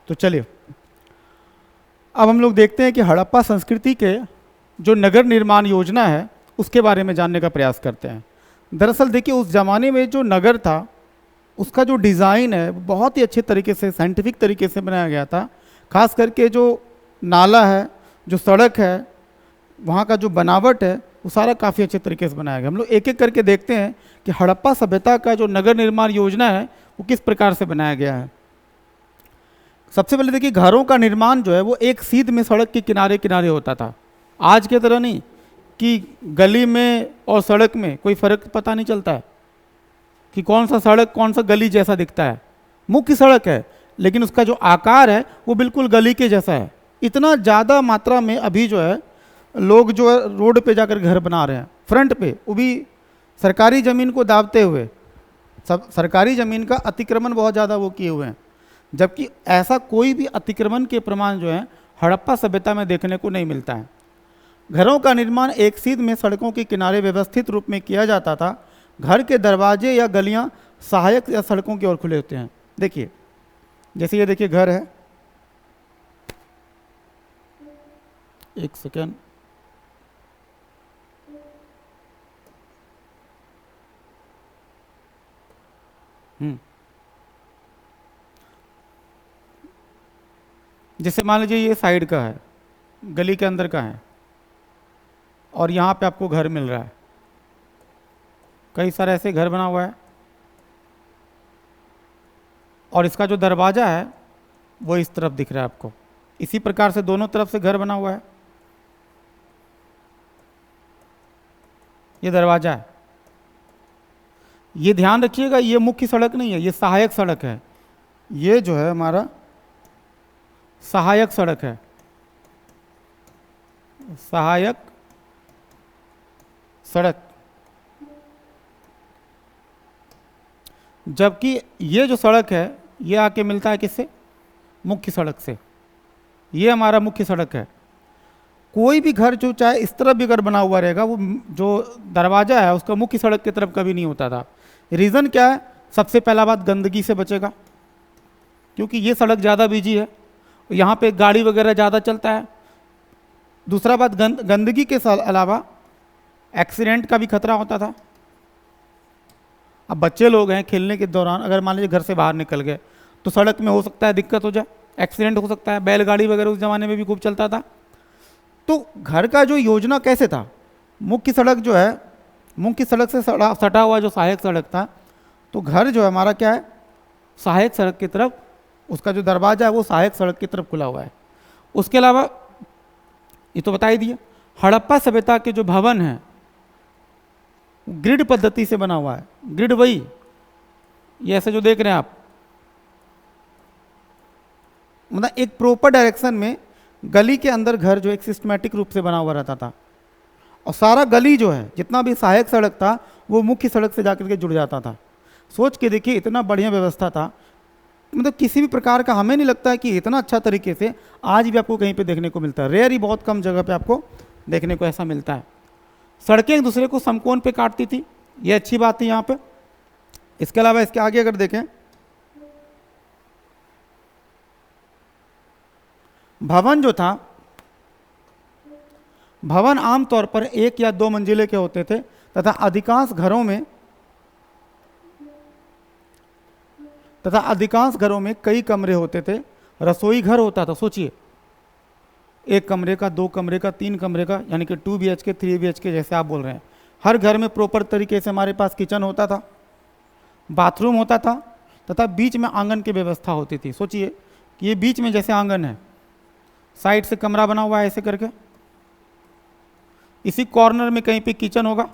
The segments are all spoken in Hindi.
तो चलिए अब हम लोग देखते हैं कि हड़प्पा संस्कृति के जो नगर निर्माण योजना है उसके बारे में जानने का प्रयास करते हैं। दरअसल देखिए, उस ज़माने में जो नगर था उसका जो डिज़ाइन है बहुत ही अच्छे तरीके से, साइंटिफिक तरीके से बनाया गया था। खास करके जो नाला है, जो सड़क है, वहाँ का जो बनावट है, वो सारा काफ़ी अच्छे तरीके से बनाया गया। हम लोग एक एक करके देखते हैं कि हड़प्पा सभ्यता का जो नगर निर्माण योजना है वो किस प्रकार से बनाया गया है। सबसे पहले देखिए, घरों का निर्माण जो है वो एक सीध में सड़क के किनारे किनारे होता था। आज के तरह नहीं कि गली में और सड़क में कोई फर्क पता नहीं चलता है कि कौन सा सड़क कौन सा गली जैसा दिखता है। मुख्य सड़क है लेकिन उसका जो आकार है वो बिल्कुल गली के जैसा है। इतना ज़्यादा मात्रा में अभी जो है लोग जो है रोड पे जाकर घर बना रहे हैं, फ्रंट पे, वो भी सरकारी ज़मीन को दाबते हुए। सब सरकारी ज़मीन का अतिक्रमण बहुत ज़्यादा वो किए हुए हैं, जबकि ऐसा कोई भी अतिक्रमण के प्रमाण जो है हड़प्पा सभ्यता में देखने को नहीं मिलता है। घरों का निर्माण एक सीध में सड़कों के किनारे व्यवस्थित रूप में किया जाता था। घर के दरवाजे या गलियां सहायक या सड़कों की ओर खुले होते हैं। देखिए, जैसे ये देखिए घर है, एक सेकेंड, जैसे मान लीजिए ये साइड का है, गली के अंदर का है, और यहाँ पे आपको घर मिल रहा है। कई सारे ऐसे घर बना हुआ है और इसका जो दरवाज़ा है वो इस तरफ दिख रहा है आपको। इसी प्रकार से दोनों तरफ से घर बना हुआ है। ये दरवाज़ा है। ये ध्यान रखिएगा, ये मुख्य सड़क नहीं है, ये सहायक सड़क है। ये जो है हमारा सहायक सड़क है, सहायक सड़क। जबकि ये जो सड़क है ये आके मिलता है किससे? मुख्य सड़क से। ये हमारा मुख्य सड़क है। कोई भी घर जो चाहे इस तरफ भी अगर बना हुआ रहेगा, वो जो दरवाज़ा है उसका मुख्य सड़क की तरफ कभी नहीं होता था। रीज़न क्या है? सबसे पहला बात, गंदगी से बचेगा, क्योंकि ये सड़क ज़्यादा बिजी है, यहाँ पे गाड़ी वगैरह ज़्यादा चलता है। दूसरा बात, गंदगी के अलावा एक्सीडेंट का भी खतरा होता था। अब बच्चे लोग हैं, खेलने के दौरान अगर मान लीजिए घर से बाहर निकल गए तो सड़क में हो सकता है दिक्कत हो जाए, एक्सीडेंट हो सकता है। बैलगाड़ी वगैरह उस ज़माने में भी खूब चलता था। तो घर का जो योजना कैसे था, मुख्य सड़क जो है, मुख्य सड़क से सटा हुआ जो सहायक सड़क था, तो घर जो है हमारा क्या है, सहायक सड़क की तरफ, उसका जो दरवाज़ा है वो सहायक सड़क की तरफ खुला हुआ है। उसके अलावा ये तो बता ही दिया, हड़प्पा सभ्यता के जो भवन हैं ग्रिड पद्धति से बना हुआ है। ग्रिड वही, ये ऐसे जो देख रहे हैं आप, मतलब एक प्रॉपर डायरेक्शन में गली के अंदर घर जो एक सिस्टमैटिक रूप से बना हुआ रहता था। और सारा गली जो है, जितना भी सहायक सड़क था, वो मुख्य सड़क से जाकर के जुड़ जाता था। सोच के देखिए, इतना बढ़िया व्यवस्था था। मतलब किसी भी प्रकार का हमें नहीं लगता है कि इतना अच्छा तरीके से आज भी आपको कहीं पे देखने को मिलता है। रेयर ही, बहुत कम जगह पे आपको देखने को ऐसा मिलता है। सड़कें एक दूसरे को समकोण पे काटती थी, ये अच्छी बात थी यहाँ पे। इसके अलावा इसके आगे अगर देखें, भवन जो था, भवन आमतौर पर 1 या 2 मंजिले के होते थे तथा अधिकांश घरों में कई कमरे होते थे। रसोई घर होता था, सोचिए, 1 कमरे का, 2 कमरे का, 3 कमरे का, यानी कि 2 BHK 3 BHK जैसे आप बोल रहे हैं। हर घर में प्रॉपर तरीके से हमारे पास किचन होता था, बाथरूम होता था, तथा बीच में आंगन की व्यवस्था होती थी। सोचिए कि ये बीच में जैसे आंगन है, साइड से कमरा बना हुआ है ऐसे करके, इसी कॉर्नर में कहीं पे किचन होगा,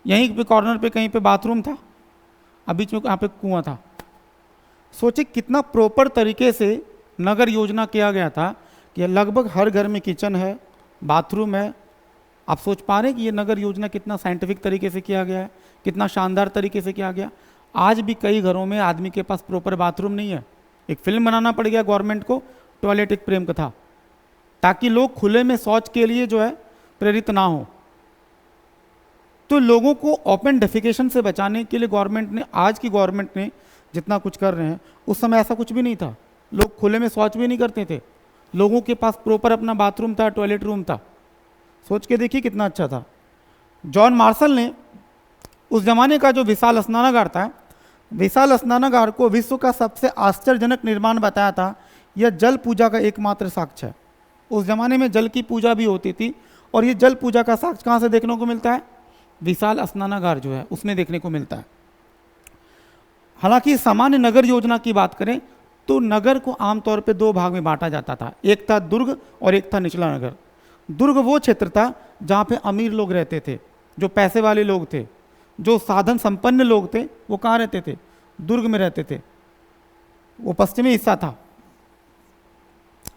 यहीं पे कॉर्नर पे कहीं पे बाथरूम था, अब बीच में यहाँ पे कुआं था। सोचिए कितना प्रॉपर तरीके से नगर योजना किया गया था कि लगभग हर घर में किचन है, बाथरूम है। आप सोच पा रहे हैं कि ये नगर योजना कितना साइंटिफिक तरीके से किया गया है, कितना शानदार तरीके से किया गया। आज भी कई घरों में आदमी के पास प्रॉपर बाथरूम नहीं है। एक फिल्म बनाना पड़ गया गवर्नमेंट को, टॉयलेट एक प्रेम कथा, ताकि लोग खुले में शौच के लिए जो है प्रेरित ना हो। तो लोगों को ओपन डेफिकेशन से बचाने के लिए गवर्नमेंट ने, आज की गवर्नमेंट ने जितना कुछ कर रहे हैं, उस समय ऐसा कुछ भी नहीं था। लोग खुले में शौच भी नहीं करते थे, लोगों के पास प्रॉपर अपना बाथरूम था, टॉयलेट रूम था। सोच के देखिए कितना अच्छा था। जॉन मार्शल ने उस जमाने का जो विशाल स्नानागार था, विशाल स्नानागार को विश्व का सबसे आश्चर्यजनक निर्माण बताया था। यह जल पूजा का एकमात्र साक्ष्य है। उस जमाने में जल की पूजा भी होती थी, और ये जल पूजा का साक्ष्य कहाँ से देखने को मिलता है? विशाल स्नानागार जो है उसमें देखने को मिलता है। हालांकि सामान्य नगर योजना की बात करें तो नगर को आमतौर पे दो भाग में बांटा जाता था, एक था दुर्ग और एक था निचला नगर। दुर्ग वो क्षेत्र था जहाँ पे अमीर लोग रहते थे, जो पैसे वाले लोग थे, जो साधन संपन्न लोग थे, वो कहाँ रहते थे? दुर्ग में रहते थे। वो पश्चिमी हिस्सा था।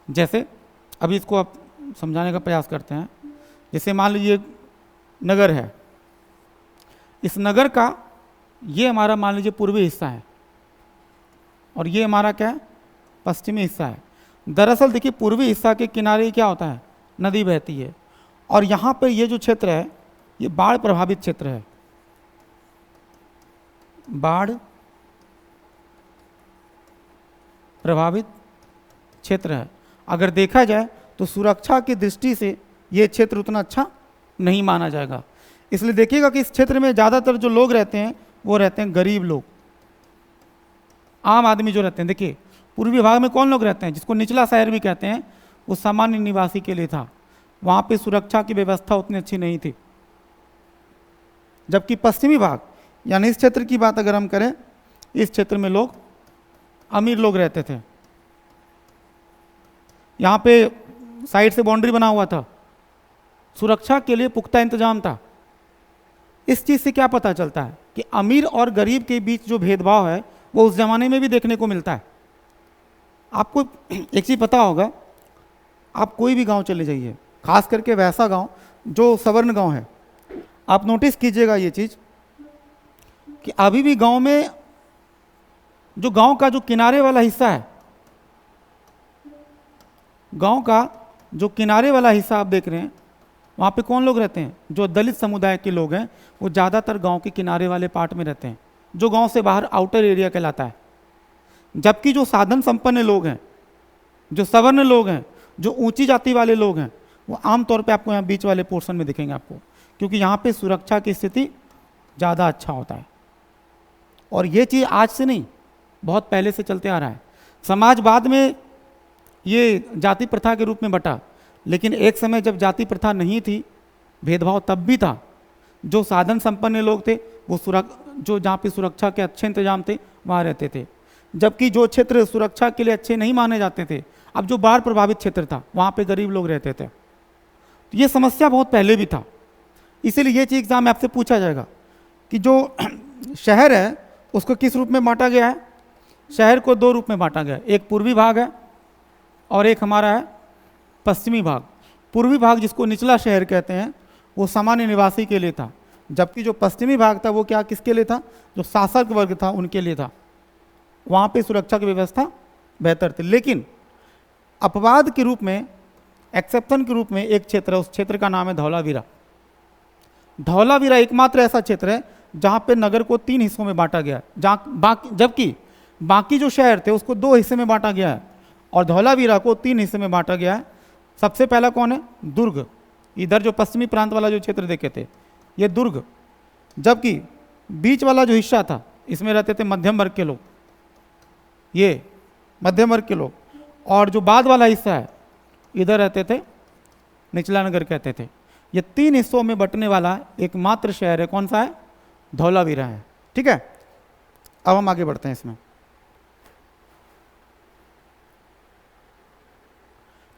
जैसे अभी इसको आप समझाने का प्रयास करते हैं। जैसे मान लीजिए नगर है, इस नगर का ये हमारा मान लीजिए पूर्वी हिस्सा है, और ये हमारा क्या है? पश्चिमी हिस्सा है। दरअसल देखिए पूर्वी हिस्सा के किनारे क्या होता है? नदी बहती है, और यहाँ पर ये जो क्षेत्र है ये बाढ़ प्रभावित क्षेत्र है। बाढ़ प्रभावित क्षेत्र है। अगर देखा जाए तो सुरक्षा की दृष्टि से ये क्षेत्र उतना अच्छा नहीं माना जाएगा। इसलिए देखिएगा कि इस क्षेत्र में ज़्यादातर जो लोग रहते हैं वो रहते हैं गरीब लोग, आम आदमी जो रहते हैं। देखिए पूर्वी भाग में कौन लोग रहते हैं? जिसको निचला शहर भी कहते हैं, वो सामान्य निवासी के लिए था। वहाँ पे सुरक्षा की व्यवस्था उतनी अच्छी नहीं थी। जबकि पश्चिमी भाग यानी इस क्षेत्र की बात अगर हम करें, इस क्षेत्र में लोग अमीर लोग रहते थे। यहाँ पे साइड से बाउंड्री बना हुआ था, सुरक्षा के लिए पुख्ता इंतजाम था। इस चीज़ से क्या पता चलता है कि अमीर और गरीब के बीच जो भेदभाव है वो उस जमाने में भी देखने को मिलता है। आपको एक चीज़ पता होगा, आप कोई भी गांव चले जाइए, खास करके वैसा गांव जो सवर्ण गांव है, आप नोटिस कीजिएगा ये चीज़ कि अभी भी गांव में जो गांव का जो किनारे वाला हिस्सा है, गांव का जो किनारे वाला हिस्सा आप देख रहे हैं, वहाँ पे कौन लोग रहते हैं? जो दलित समुदाय के लोग हैं वो ज़्यादातर गांव के किनारे वाले पार्ट में रहते हैं, जो गांव से बाहर आउटर एरिया कहलाता है। जबकि जो साधन संपन्न लोग हैं, जो सवर्ण लोग हैं, जो ऊंची जाति वाले लोग हैं, वो आमतौर पे आपको यहाँ बीच वाले पोर्शन में दिखेंगे आपको, क्योंकि यहाँ पे सुरक्षा की स्थिति ज़्यादा अच्छा होता है। और ये चीज़ आज से नहीं, बहुत पहले से चलते आ रहा है। समाज बाद में ये जाति प्रथा के रूप में बटा, लेकिन एक समय जब जाति प्रथा नहीं थी, भेदभाव तब भी था। जो साधन संपन्न लोग थे वो जो जहाँ पे सुरक्षा के अच्छे इंतजाम थे वहाँ रहते थे, जबकि जो क्षेत्र सुरक्षा के लिए अच्छे नहीं माने जाते थे, अब जो बाढ़ प्रभावित क्षेत्र था वहाँ पे गरीब लोग रहते थे। तो ये समस्या बहुत पहले भी था। इसीलिए ये चीज़ एग्जाम में आपसे पूछा जाएगा कि जो शहर है उसको किस रूप में बांटा गया है? शहर को दो रूप में बांटा गया है, एक पूर्वी भाग है और एक हमारा है पश्चिमी भाग। पूर्वी भाग जिसको निचला शहर कहते हैं वो सामान्य निवासी के लिए था, जबकि जो पश्चिमी भाग था वो क्या किसके लिए था? जो शासक वर्ग था उनके लिए था। वहाँ पे सुरक्षा की व्यवस्था बेहतर थी। लेकिन अपवाद के रूप में, एक्सेप्शन के रूप में एक क्षेत्र है, उस क्षेत्र का नाम है धौलावीरा। धौलावीरा एकमात्र ऐसा क्षेत्र है जहाँ पे नगर को 3 हिस्सों में बांटा गया है, जबकि बाकी जो शहर थे उसको 2 हिस्से में बांटा गया है और धौलावीरा को 3 हिस्से में बांटा गया है। सबसे पहला कौन है? दुर्ग। इधर जो पश्चिमी प्रांत वाला जो क्षेत्र देखे थे ये दुर्ग, जबकि बीच वाला जो हिस्सा था इसमें रहते थे मध्यम वर्ग के लोग, ये मध्यम वर्ग के लोग, और जो बाद वाला हिस्सा है इधर रहते थे निचला नगर कहते थे। ये 3 हिस्सों में बंटने वाला एकमात्र शहर है, कौन सा है? धौलावीरा है। ठीक है, अब हम आगे बढ़ते हैं इसमें।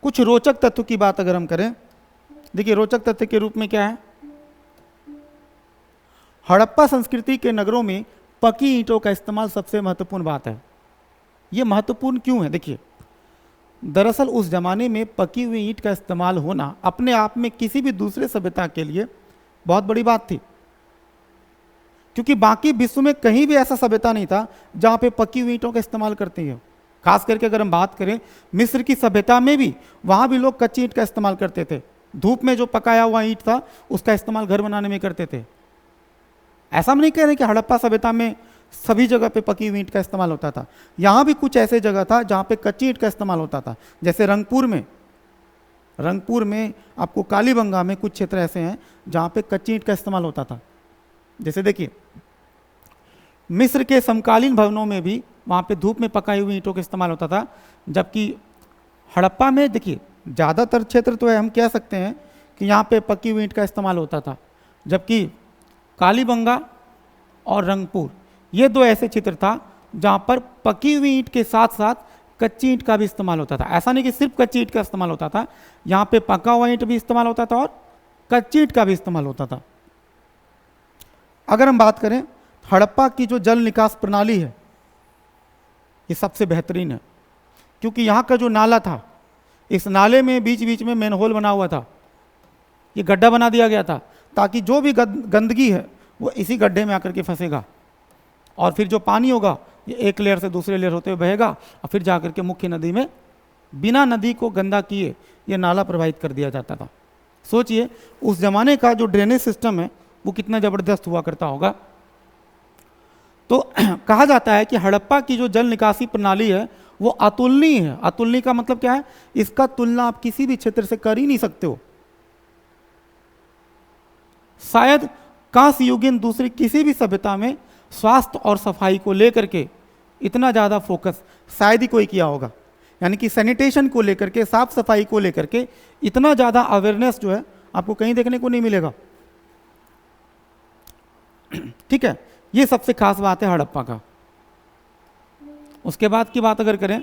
कुछ रोचक तथ्यों की बात अगर हम करें, देखिए रोचक तथ्य के रूप में क्या है? हड़प्पा संस्कृति के नगरों में पकी ईंटों का इस्तेमाल सबसे महत्वपूर्ण बात है। यह महत्वपूर्ण क्यों है? देखिए दरअसल उस जमाने में पकी हुई ईंट का इस्तेमाल होना अपने आप में किसी भी दूसरे सभ्यता के लिए बहुत बड़ी बात थी, क्योंकि बाकी विश्व में कहीं भी ऐसा सभ्यता नहीं था जहां पे पकी हुई ईंटों का इस्तेमाल करती है। खास करके अगर हम बात करें मिस्र की सभ्यता में भी, वहां भी लोग कच्ची ईंट का इस्तेमाल करते थे। धूप में जो पकाया हुआ ईंट था उसका इस्तेमाल घर बनाने में करते थे। ऐसा हम नहीं कह रहे कि हड़प्पा सभ्यता में सभी जगह पे पकी हुई ईंट का इस्तेमाल होता था। यहाँ भी कुछ ऐसे जगह था जहाँ पे कच्ची ईंट का इस्तेमाल होता था, जैसे रंगपुर में आपको कालीबंगा में कुछ क्षेत्र ऐसे हैं जहाँ पे कच्ची ईंट का इस्तेमाल होता था। जैसे देखिए मिस्र के समकालीन भवनों में भी वहाँ पे धूप में पकाई हुई ईंटों का इस्तेमाल होता था, जबकि हड़प्पा में देखिए ज़्यादातर क्षेत्र तो है, हम कह सकते हैं कि यहाँ पे पकी हुई ईंट का इस्तेमाल होता था, जबकि कालीबंगा और रंगपुर ये दो ऐसे क्षेत्र था जहाँ पर पकी हुई ईंट के साथ साथ कच्ची ईंट का भी इस्तेमाल होता था। ऐसा नहीं कि सिर्फ कच्ची ईंट का इस्तेमाल होता था, यहाँ पे पका हुआ ईंट भी इस्तेमाल होता था और कच्ची ईंट का भी इस्तेमाल होता था। अगर हम बात करें हड़प्पा की जो जल निकास प्रणाली है ये सबसे बेहतरीन है, क्योंकि यहाँ का जो नाला था, इस नाले में बीच बीच में मैनहोल बना हुआ था, ये गड्ढा बना दिया गया था ताकि जो भी गंदगी है वो इसी गड्ढे में आकर के फंसेगा और फिर जो पानी होगा ये एक लेयर से दूसरे लेयर होते हुए बहेगा और फिर जाकर के मुख्य नदी में बिना नदी को गंदा किए ये नाला प्रवाहित कर दिया जाता था। सोचिए उस जमाने का जो ड्रेनेज सिस्टम है वो कितना ज़बरदस्त हुआ करता होगा। तो कहा जाता है कि हड़प्पा की जो जल निकासी प्रणाली है वो अतुलनीय है। अतुलनीय का मतलब क्या है? इसका तुलना आप किसी भी क्षेत्र से कर ही नहीं सकते हो। शायद कांस्य युगीन दूसरी किसी भी सभ्यता में स्वास्थ्य और सफाई को लेकर के इतना ज़्यादा फोकस शायद ही कोई किया होगा, यानी कि सैनिटेशन को लेकर के, साफ सफाई को लेकर के इतना ज़्यादा अवेयरनेस जो है आपको कहीं देखने को नहीं मिलेगा। ठीक है, ये सबसे खास बात है हड़प्पा का। उसके बाद की बात अगर करें,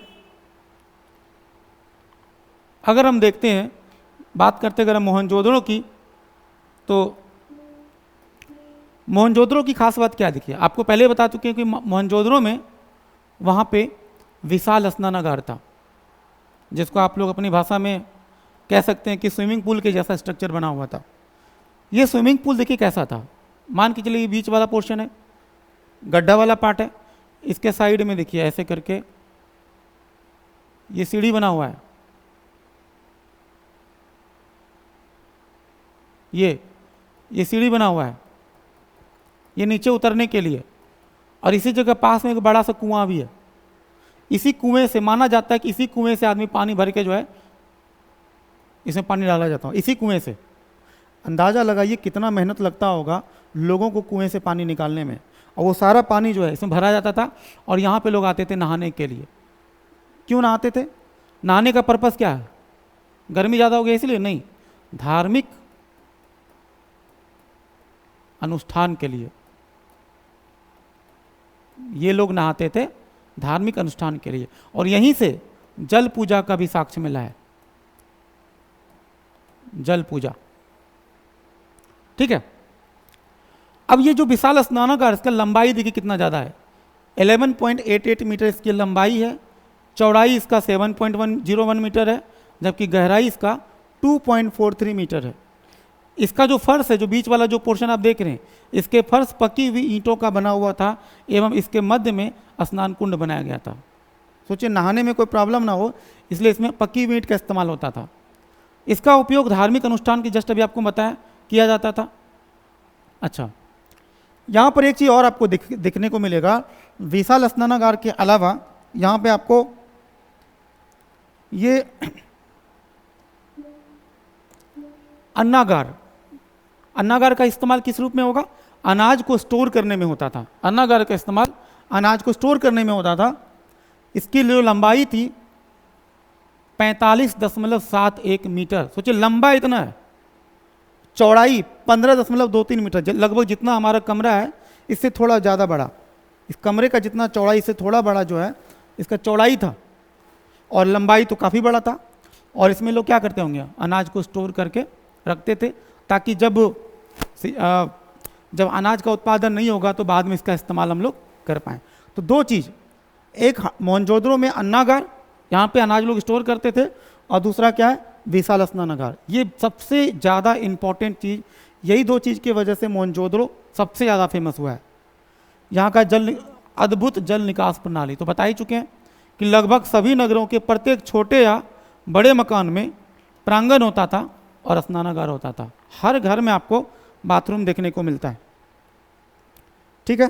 अगर हम देखते हैं, बात करते अगर हम मोहनजोदड़ो की, तो मोहनजोदड़ो की खास बात क्या देखिए, आपको पहले बता चुके हैं कि मोहनजोदड़ो में वहाँ पे विशाल स्नानागार था, जिसको आप लोग अपनी भाषा में कह सकते हैं कि स्विमिंग पूल के जैसा स्ट्रक्चर बना हुआ था। ये स्विमिंग पूल देखिए कैसा था, मान के चलिए बीच वाला पोर्शन है, गड्ढा वाला पार्ट है, इसके साइड में देखिए ऐसे करके ये सीढ़ी बना हुआ है, ये सीढ़ी बना हुआ है, ये नीचे उतरने के लिए, और इसी जगह पास में एक बड़ा सा कुआं भी है। इसी कुएं से माना जाता है कि इसी कुएं से आदमी पानी भर के जो है इसमें पानी डाला जाता है, इसी कुएं से। अंदाज़ा लगाइए कितना मेहनत लगता होगा लोगों को कुएं से पानी निकालने में, और वो सारा पानी जो है इसमें भरा जाता था और यहाँ पे लोग आते थे नहाने के लिए। क्यों नहाते थे? नहाने का पर्पस क्या है? गर्मी ज़्यादा हो गई इसलिए नहीं, धार्मिक अनुष्ठान के लिए ये लोग नहाते थे, धार्मिक अनुष्ठान के लिए। और यहीं से जल पूजा का भी साक्ष्य मिला है, जल पूजा। ठीक है, अब ये जो विशाल स्नानागार, इसका लंबाई देखिए कितना ज़्यादा है, 11.88 मीटर इसकी लंबाई है, चौड़ाई इसका 7.101 मीटर है, जबकि गहराई इसका 2.43 मीटर है। इसका जो फर्श है, जो बीच वाला जो पोर्शन आप देख रहे हैं, इसके फर्श पकी हुई ईंटों का बना हुआ था एवं इसके मध्य में स्नान कुंड बनाया गया था। सोचिए नहाने में कोई प्रॉब्लम ना हो, इसलिए इसमें पकी हुई ईंट का इस्तेमाल होता था। इसका उपयोग धार्मिक अनुष्ठान की, जस्ट अभी आपको बताया, किया जाता था। अच्छा, यहाँ पर एक चीज़ और आपको दिखने को मिलेगा, विशाल स्नानागार के अलावा यहाँ पे आपको ये अन्नागार का इस्तेमाल किस रूप में होगा? अनाज को स्टोर करने में होता था। अन्नागार का इस्तेमाल अनाज को स्टोर करने में होता था। इसकी जो लंबाई थी 45.71 मीटर, सोचिए लंबा इतना है, चौड़ाई 15.23 मीटर, लगभग जितना हमारा कमरा है इससे थोड़ा ज़्यादा बड़ा। इस कमरे का जितना चौड़ाई से थोड़ा बड़ा जो है इसका चौड़ाई था, और लंबाई तो काफ़ी बड़ा था। और इसमें लोग क्या करते होंगे, अनाज को स्टोर करके रखते थे, ताकि जब अनाज का उत्पादन नहीं होगा तो बाद में इसका इस्तेमाल हम लोग कर पाएँ। तो दो चीज़, एक मोहनजोदड़ो में अन्नागार, यहाँ पे अनाज लोग स्टोर करते थे, और दूसरा क्या है, विशाल स्नानागार। ये सबसे ज़्यादा इम्पॉर्टेंट चीज़, यही दो चीज़ की वजह से मोहनजोदड़ो सबसे ज़्यादा फेमस हुआ है। यहाँ का अद्भुत जल निकास प्रणाली, तो बता ही चुके हैं कि लगभग सभी नगरों के प्रत्येक छोटे या बड़े मकान में प्रांगण होता था और स्नानागार होता था। हर घर में आपको बाथरूम देखने को मिलता है। ठीक है,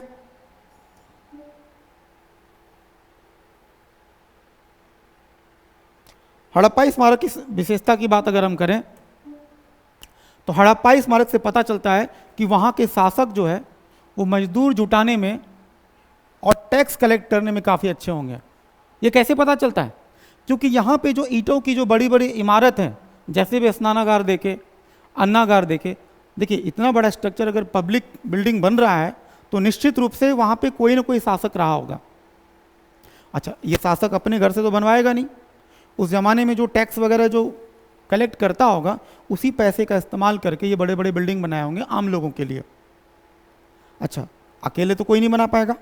हड़प्पा स्मारक की विशेषता की बात अगर हम करें तो हड़प्पा स्मारक से पता चलता है कि वहाँ के शासक जो है वो मजदूर जुटाने में और टैक्स कलेक्ट करने में काफ़ी अच्छे होंगे। ये कैसे पता चलता है? क्योंकि यहाँ पे जो ईंटों की जो बड़ी बड़ी इमारत हैं, जैसे भी स्नानागार देखे, अन्नागार देखे, देखिए इतना बड़ा स्ट्रक्चर अगर पब्लिक बिल्डिंग बन रहा है तो निश्चित रूप से वहाँ पे कोई ना कोई शासक रहा होगा। अच्छा, ये शासक अपने घर से तो बनवाएगा नहीं, उस ज़माने में जो टैक्स वगैरह जो कलेक्ट करता होगा उसी पैसे का इस्तेमाल करके ये बड़े बड़े बिल्डिंग बनाए होंगे आम लोगों के लिए। अच्छा, अकेले तो कोई नहीं बना पाएगा,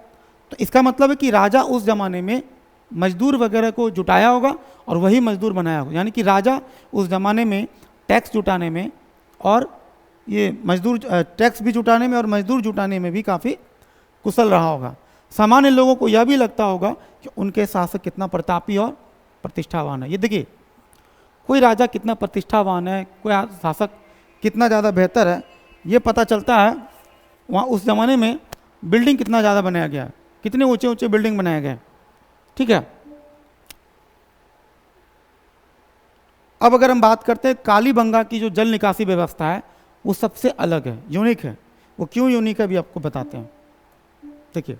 तो इसका मतलब है कि राजा उस ज़माने में मजदूर वगैरह को जुटाया होगा और वही मजदूर बनाया होगा। यानी कि राजा उस ज़माने में टैक्स जुटाने में और ये मजदूर टैक्स भी जुटाने में और मजदूर जुटाने में भी काफ़ी कुशल रहा होगा। सामान्य लोगों को यह भी लगता होगा कि उनके शासक कितना प्रतापी और प्रतिष्ठावान है। ये देखिए, कोई राजा कितना प्रतिष्ठावान है, कोई शासक कितना ज़्यादा बेहतर है, ये पता चलता है वहाँ उस ज़माने में बिल्डिंग कितना ज़्यादा बनाया गया है, कितने ऊंचे ऊंचे बिल्डिंग बनाए गए। ठीक है, अब अगर हम बात करते हैं कालीबंगा की जो जल निकासी व्यवस्था है वो सबसे अलग है, यूनिक है। वो क्यों यूनिक है भी आपको बताते हैं। देखिए,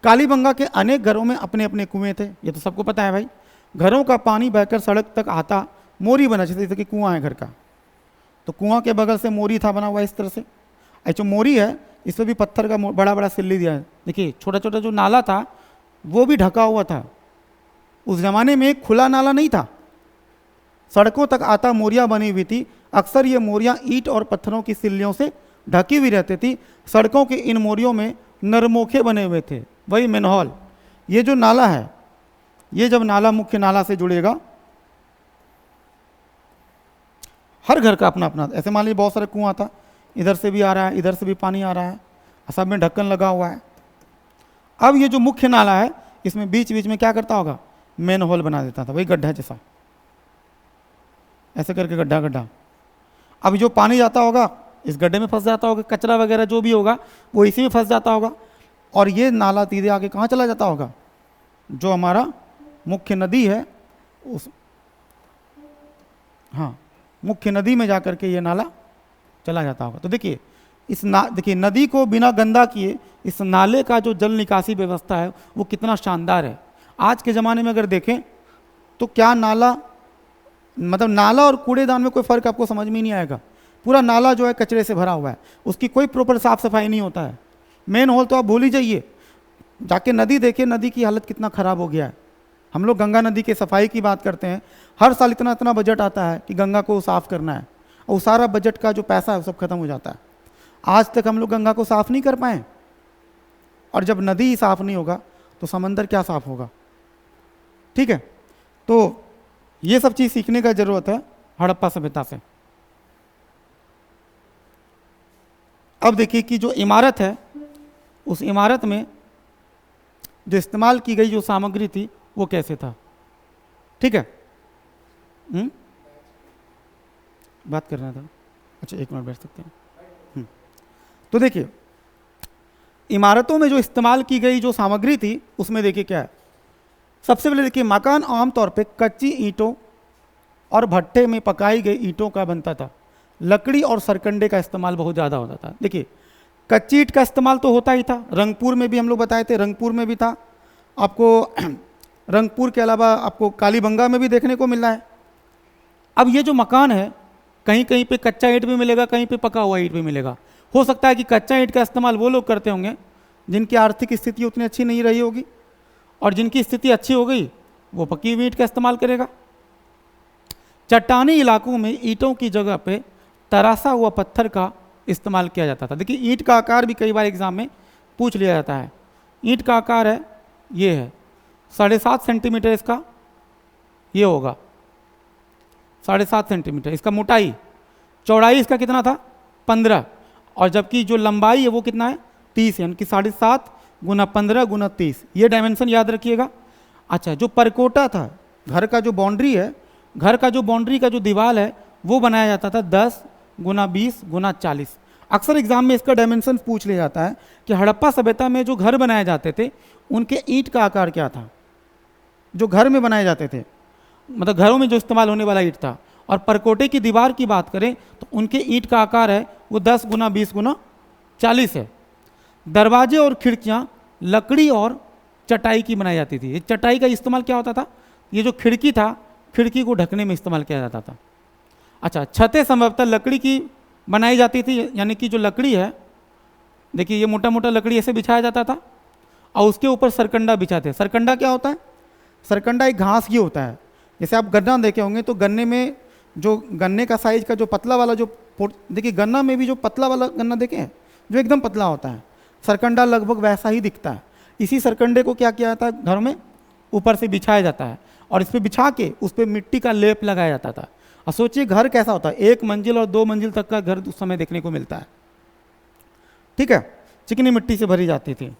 कालीबंगा के अनेक घरों में अपने अपने कुएं थे, ये तो सबको पता है भाई। घरों का पानी बहकर सड़क तक आता, मोरी बना, जैसे कि कुआं है घर का, तो कुआं के बगल से मोरी था बना हुआ इस तरह से। जो मोरी है इसमें भी पत्थर का बड़ा बड़ा सिल्ली दिया है। देखिए, छोटा छोटा जो नाला था वो भी ढका हुआ था। उस जमाने में खुला नाला नहीं था, सड़कों तक आता मोरियां बनी हुई थी। अक्सर ये मोरियां ईंट और पत्थरों की सिल्लियों से ढकी हुई रहती थी। सड़कों के इन मोरियों में नरमोखे बने हुए थे, वही मैनहोल। ये जो नाला है, ये जब नाला मुख्य नाला से जुड़ेगा, हर घर का अपना अपना, ऐसे मान लीजिए बहुत सारे कुआं था, इधर से भी आ रहा है, इधर से भी पानी आ रहा है, सब में ढक्कन लगा हुआ है। अब ये जो मुख्य नाला है इसमें बीच बीच में क्या करता होगा, मेन होल बना देता था, वही गड्ढा जैसा, ऐसे करके गड्ढा गड्ढा। अब जो पानी जाता होगा इस गड्ढे में फंस जाता होगा, कचरा वगैरह जो भी होगा वो इसी में फंस जाता होगा, और ये नाला सीधे आके कहाँ चला जाता होगा, जो हमारा मुख्य नदी है उस, हाँ, मुख्य नदी में जाकर के ये नाला चला जाता होगा। तो देखिए देखिए नदी को बिना गंदा किए इस नाले का जो जल निकासी व्यवस्था है वो कितना शानदार है। आज के ज़माने में अगर देखें तो क्या नाला, मतलब नाला और कूड़ेदान में कोई फ़र्क आपको समझ में ही नहीं आएगा। पूरा नाला जो है कचरे से भरा हुआ है, उसकी कोई प्रॉपर साफ सफाई नहीं होता है। मेन होल तो आप भूल ही जाइए, जाके नदी देखिए, नदी की हालत कितना ख़राब हो गया है। हम लोग गंगा नदी के सफाई की बात करते हैं, हर साल इतना इतना बजट आता है कि गंगा को साफ़ करना है, और सारा बजट का जो पैसा है वो सब खत्म हो जाता है। आज तक हम लोग गंगा को साफ़ नहीं कर पाए, और जब नदी ही साफ़ नहीं होगा तो समंदर क्या साफ़ होगा। ठीक है, तो ये सब चीज़ सीखने का ज़रूरत है हड़प्पा सभ्यता से। अब देखिए कि जो इमारत है उस इमारत में जो इस्तेमाल की गई जो सामग्री थी वो कैसे था। ठीक है, बात करना था, अच्छा 1 मिनट बैठ सकते हैं। तो देखिए इमारतों में जो इस्तेमाल की गई जो सामग्री थी उसमें देखिए क्या है। सबसे पहले देखिए, मकान आमतौर पे कच्ची ईंटों और भट्ठे में पकाई गई ईंटों का बनता था। लकड़ी और सरकंडे का इस्तेमाल बहुत ज़्यादा होता था। देखिए, कच्ची ईंट का इस्तेमाल तो होता ही था, रंगपुर में भी हम लोग बताए थे, रंगपुर में भी था आपको, रंगपुर के अलावा आपको कालीबंगा में भी देखने को मिल रहा है। अब ये जो मकान है, कहीं कहीं पे कच्चा ईंट भी मिलेगा, कहीं पे पका हुआ ईंट भी मिलेगा। हो सकता है कि कच्चा ईंट का इस्तेमाल वो लोग करते होंगे जिनकी आर्थिक स्थिति उतनी अच्छी नहीं रही होगी, और जिनकी स्थिति अच्छी हो गई वो पक्की हुई ईंट का इस्तेमाल करेगा। चट्टानी इलाकों में ईंटों की जगह पे तरासा हुआ पत्थर का इस्तेमाल किया जाता था। देखिए, ईंट का आकार भी कई बार एग्जाम में पूछ लिया जाता है। ईंट का आकार है, ये है 7.5 सेंटीमीटर, इसका ये होगा 7.5 सेंटीमीटर इसका मोटाई। चौड़ाई इसका कितना था, 15, और जबकि जो लंबाई है वो कितना है, 30, यानी कि 7.5 गुना 15 गुना 30, ये डायमेंशन याद रखिएगा। अच्छा, जो परकोटा था, घर का जो बाउंड्री है, घर का जो बाउंड्री का जो दीवार है वो बनाया जाता था 10 गुना 20 गुना 40। अक्सर एग्जाम में इसका डायमेंशन पूछ लिया जाता है कि हड़प्पा सभ्यता में जो घर बनाए जाते थे उनके ईंट का आकार क्या था, जो घर में बनाए जाते थे। मतलब घरों में जो इस्तेमाल होने वाला ईंट था। और परकोटे की दीवार की बात करें तो उनके ईंट का आकार है वो 10 गुना 20 गुना 40 है। दरवाजे और खिड़कियां लकड़ी और चटाई की बनाई जाती थी। ये चटाई का इस्तेमाल क्या होता था, ये जो खिड़की था, खिड़की को ढकने में इस्तेमाल किया जाता था। अच्छा, छतें संभवतः लकड़ी की बनाई जाती थी, यानी कि जो लकड़ी है, देखिए ये मोटा मोटा लकड़ी ऐसे बिछाया जाता था और उसके ऊपर सरकंडा बिछाते हैं। सरकंडा क्या होता है? सरकंडा एक घास ही होता है। जैसे आप गन्ना देखे होंगे तो गन्ने में जो गन्ने का साइज का जो पतला वाला जो देखिए गन्ना में भी जो पतला वाला गन्ना देखे हैं जो एकदम पतला होता है, सरकंडा लगभग वैसा ही दिखता है। इसी सरकंडे को क्या किया जाता है, घर में ऊपर से बिछाया जाता है और इस पर बिछा के उस पर मिट्टी का लेप लगाया जाता था। और सोचिए घर कैसा होता है, 1 मंजिल और 2 मंजिल तक का घर उस समय देखने को मिलता है। ठीक है, चिकनी मिट्टी से भरी जाती थी।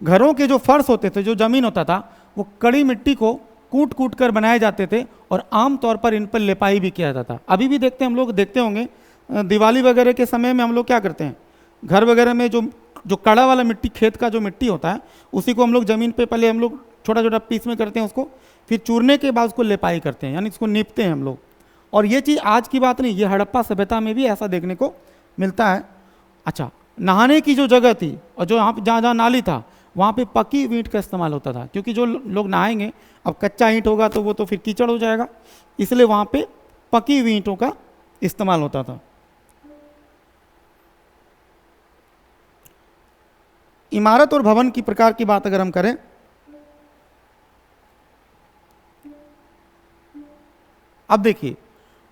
घरों के जो फर्श होते थे, जो जमीन होता था, वो कड़ी मिट्टी को कूट कूट कर बनाए जाते थे और आमतौर पर इन पर लेपाई भी किया जाता। अभी भी देखते हैं हम लोग, देखते होंगे दिवाली वगैरह के समय में हम लोग क्या करते हैं, घर वगैरह में जो कड़ा वाला मिट्टी, खेत का जो मिट्टी होता है, उसी को हम लोग ज़मीन पे पहले हम लोग छोटा छोटा पीस में करते हैं उसको, फिर चूरने के बाद उसको लेपाई करते हैं, यानी इसको नीपते हैं हम लोग। और ये चीज़ आज की बात नहीं, ये हड़प्पा सभ्यता में भी ऐसा देखने को मिलता है। अच्छा, नहाने की जो जगह थी और जो यहाँ जहाँ जहाँ नाली था वहाँ पे पक्की ईंट का इस्तेमाल होता था, क्योंकि जो लोग नहाएंगे, अब कच्चा ईंट होगा तो वो तो फिर कीचड़ हो जाएगा, इसलिए वहाँ पे पकी हुई ईंटों का इस्तेमाल होता था। इमारत और भवन की प्रकार की बात अगर हम करें, अब देखिए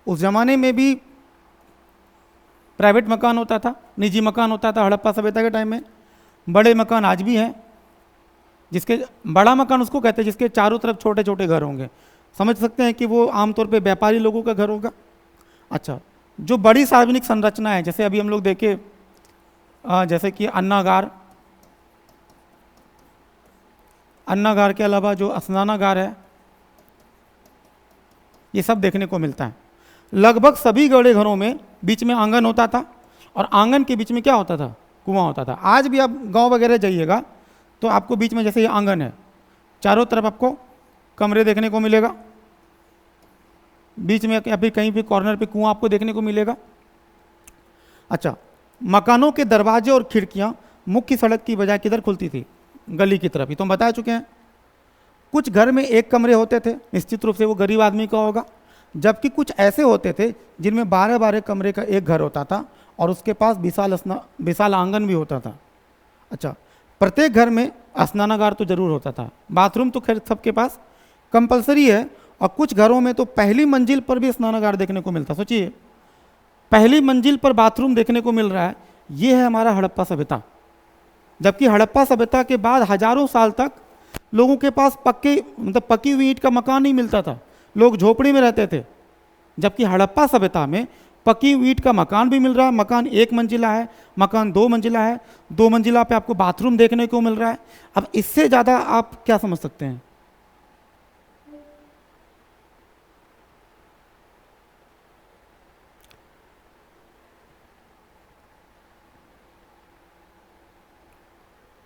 उस जमाने में भी प्राइवेट मकान होता था, निजी मकान होता था हड़प्पा सभ्यता के टाइम में। बड़े मकान आज भी हैं, जिसके बड़ा मकान उसको कहते हैं जिसके चारों तरफ छोटे छोटे घर होंगे। समझ सकते हैं कि वो आमतौर पे व्यापारी लोगों का घर होगा। अच्छा, जो बड़ी सार्वजनिक संरचना है, जैसे अभी हम लोग देखे जैसे कि अन्नागार के अलावा जो स्नानागार है, ये सब देखने को मिलता है। लगभग सभी बड़े घरों में बीच में आंगन होता था और आंगन के बीच में क्या होता था, कुआं होता था। आज भी आप गांव वगैरह जाइएगा तो आपको बीच में जैसे ये आंगन है, चारों तरफ आपको कमरे देखने को मिलेगा, बीच में या फिर कहीं भी कॉर्नर पे कुआं आपको देखने को मिलेगा। अच्छा, मकानों के दरवाजे और खिड़कियां मुख्य सड़क की बजाय किधर खुलती थी, गली की तरफ। ये तो हम बता चुके हैं। कुछ घर में 1 कमरे होते थे, निश्चित रूप से वो गरीब आदमी का होगा, जबकि कुछ ऐसे होते थे जिनमें 12-12 कमरे का एक घर होता था और उसके पास विशाल आंगन भी होता था। अच्छा, प्रत्येक घर में स्नानागार तो जरूर होता था। बाथरूम तो खैर सबके पास कंपलसरी है, और कुछ घरों में तो पहली मंजिल पर भी स्नानागार देखने को मिलता। सोचिए, पहली मंजिल पर बाथरूम देखने को मिल रहा है। ये है हमारा हड़प्पा सभ्यता। जबकि हड़प्पा सभ्यता के बाद हजारों साल तक लोगों के पास पक्की हुई ईंट का मकान नहीं मिलता था, लोग झोपड़ी में रहते थे। जबकि हड़प्पा सभ्यता में पक्की हुई ईंट का मकान भी मिल रहा है। मकान 1 मंजिला है, मकान 2 मंजिला है, 2 मंजिला पे आपको बाथरूम देखने को मिल रहा है। अब इससे ज़्यादा आप क्या समझ सकते हैं?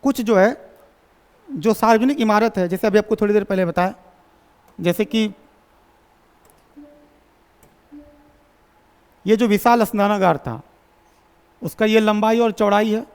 कुछ जो है, जो सार्वजनिक इमारत है, जैसे अभी आपको थोड़ी देर पहले बताया, जैसे कि ये जो विशाल स्नानागार था, उसका ये लंबाई और चौड़ाई है।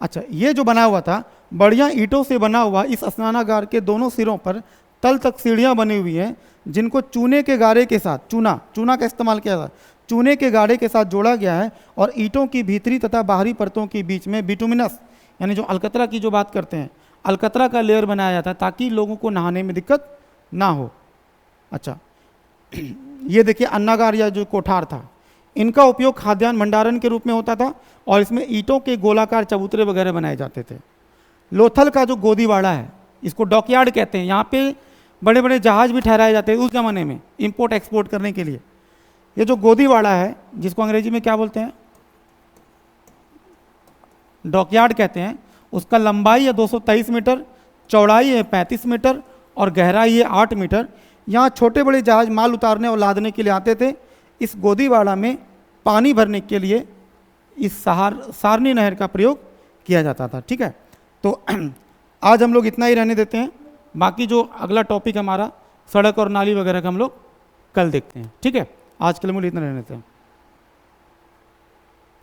अच्छा, ये जो बना हुआ था, बढ़िया ईंटों से बना हुआ, इस स्नानागार के दोनों सिरों पर तल तक सीढ़ियां बनी हुई हैं, जिनको चूने के गारे के साथ, चूना का इस्तेमाल किया था, चूने के गारे के साथ जोड़ा गया है। और ईंटों की भीतरी तथा बाहरी परतों के बीच में बिटुमिनस, यानी जो अलकतरा की जो बात करते हैं, अलकतरा का लेयर बनाया जाता है ताकि लोगों को नहाने में दिक्कत ना हो। अच्छा, ये देखिए अन्नागार या जो कोठार था, इनका उपयोग खाद्यान्न भंडारण के रूप में होता था और इसमें ईंटों के गोलाकार चबूतरे वगैरह बनाए जाते थे। लोथल का जो गोदीवाड़ा है, इसको डॉकयार्ड कहते हैं। यहाँ पे बड़े बड़े जहाज भी ठहराए जाते हैं उस जमाने में इंपोर्ट एक्सपोर्ट करने के लिए। ये जो गोदीवाड़ा है, जिसको अंग्रेजी में क्या बोलते हैं, डॉकयार्ड कहते हैं, उसका लंबाई है 223 मीटर, चौड़ाई है 35 मीटर और गहराई है 8 मीटर। यहाँ छोटे बड़े जहाज माल उतारने और लादने के लिए आते थे। इस गोदीवाड़ा में पानी भरने के लिए इस सारनी नहर का प्रयोग किया जाता था। ठीक है, तो आज हम लोग इतना ही रहने देते हैं। बाकी जो अगला टॉपिक हमारा सड़क और नाली वगैरह का हम लोग कल देखते हैं। ठीक है, आज के लिए मुझे इतना रहने देते हैं।